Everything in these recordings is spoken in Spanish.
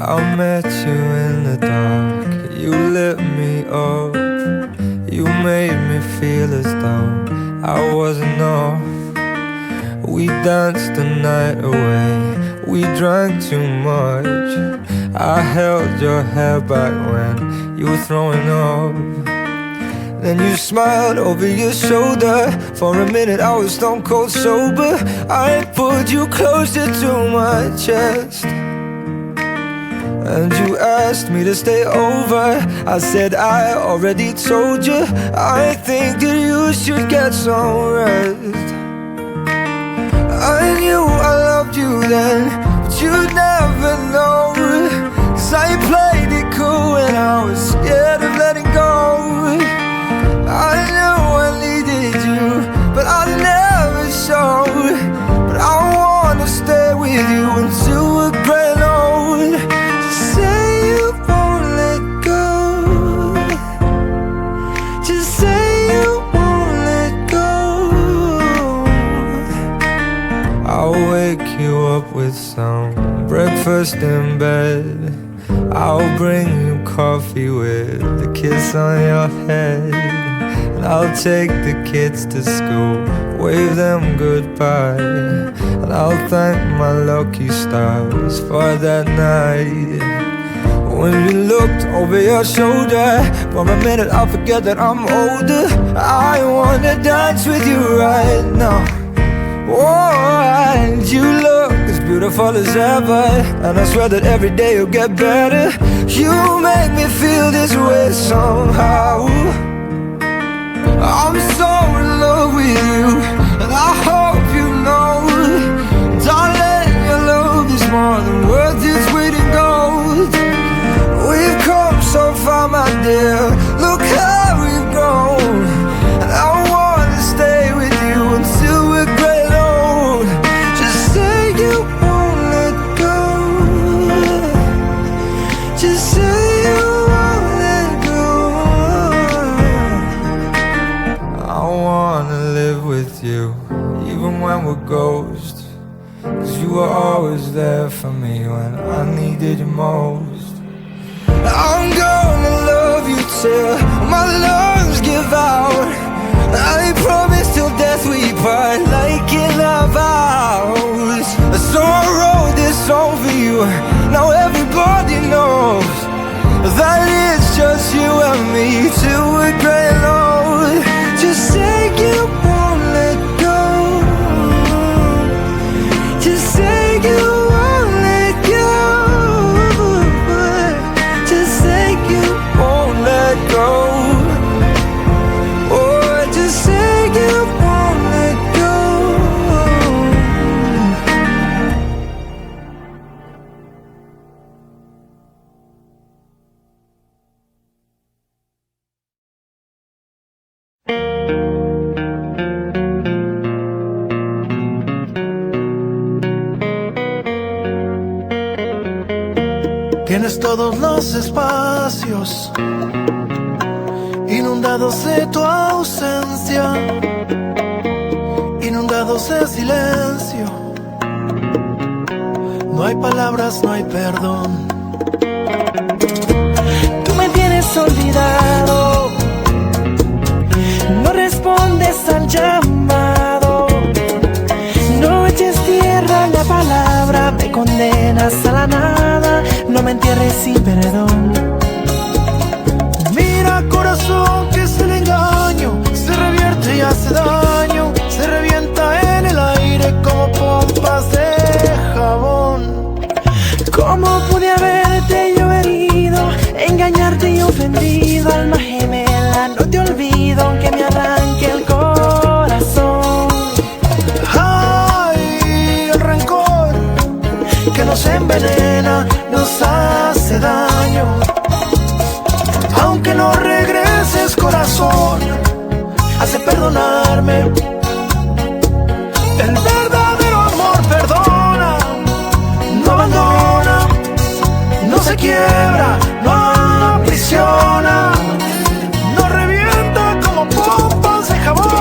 I met you in the dark, you lit me up. You made me feel as though I wasn't off. We danced the night away, we drank too much. I held your hair back when you were throwing up. Then you smiled over your shoulder. For a minute I was stone cold sober. I pulled you closer to my chest, and you asked me to stay over. I said I already told you, I think that you should get some rest. I knew I loved you then, but you'd never know. 'Cause I played it cool and I was scared of letting go. I knew I needed you, but I never showed. But I wanna stay with you until we're grown old. Just say you won't let go. Just say you won't let go. I'll wake you up with some breakfast in bed. I'll bring you coffee with a kiss on your head. I'll take the kids to school, wave them goodbye. And I'll thank my lucky stars for that night. When you looked over your shoulder, for a minute I forget that I'm older. I wanna dance with you right now. Oh, and you look as beautiful as ever, and I swear that every day you'll get better. You make me feel this way somehow. I'm so in love with you, and I hope you know, darling, your love is more than worth its weight in gold. We've come so far, my dear, look how we've grown. And I wanna stay with you until we're great old. Just say you won't let go. Just say you won't let go. I wanna live with you, even when we're ghosts. 'Cause you were always there for me when I needed you most. I'm gonna love you till my lungs give out. I promise till death we part, like in our vows. So I wrote this song for you, now everybody knows that it's just you and me till we're gray and old. Just say you won't let go. Just say you won't let go. Just say you won't let go. Oh, just say you won't let go. Tienes todos los espacios inundados de tu ausencia, inundados de silencio. No hay palabras, no hay perdón. Tú me tienes olvidado, no respondes al llamado. No eches tierra a la palabra, me condenas a la nada. No me entierres sin perdón. Mira, corazón, que es el engaño, se revierte y hace daño, se revienta en el aire como pompas de jabón. ¿Cómo pude haberte yo herido, engañarte y ofendido? Alma gemela, no te olvido aunque me arranque el corazón. Ay, el rencor que nos envenena, nos hace daño. Aunque no regreses, corazón, hace perdonarme. El verdadero amor perdona, no abandona, no se quiebra, no aprisiona, no revienta como pompas de jabón.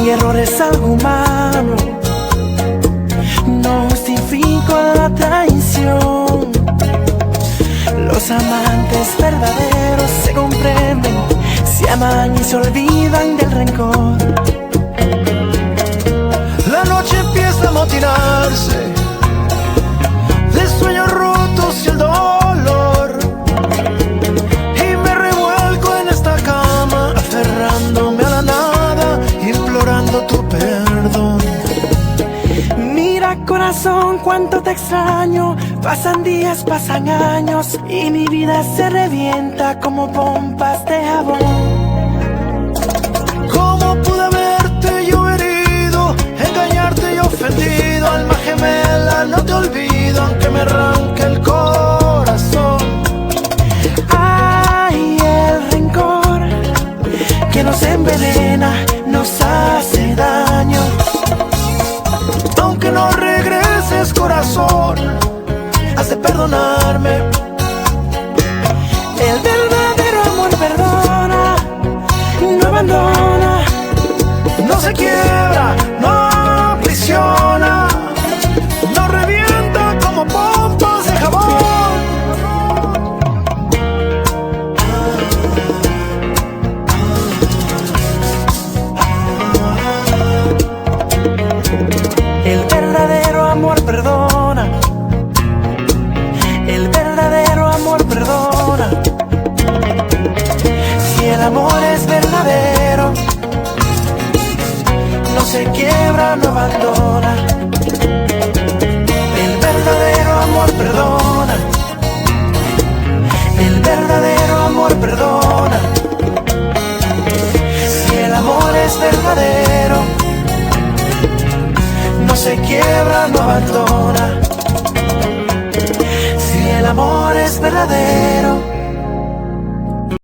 Mi error es algo humano, no justifico la traición. Los amantes verdaderos se comprenden, se aman y se olvidan del rencor. La noche empieza a motinarse de sueños rotos y el dolor, y me revuelco en esta cama, aferrándome a la nada, implorando tu perdón. Mira, corazón, cuánto te extraño. Pasan días, pasan años y mi vida se revienta como pompas de jabón. ¿Cómo pude haberte yo herido, engañarte y ofendido? Alma gemela, no te olvido, aunque me arranque el corazón. Ay, el rencor que nos envenena, nos hace daño. Aunque no regreses, corazón, has de perdonarme. El verdadero amor perdona, no abandona, No se quiebra, no aprisiona, no revienta como pompas de jabón. el verdadero amor perdona, el verdadero amor perdona. Si el amor es verdadero, no se quiebra, no abandona. El verdadero amor perdona, el verdadero amor perdona. Si el amor es verdadero, no se quiebra, no abandona.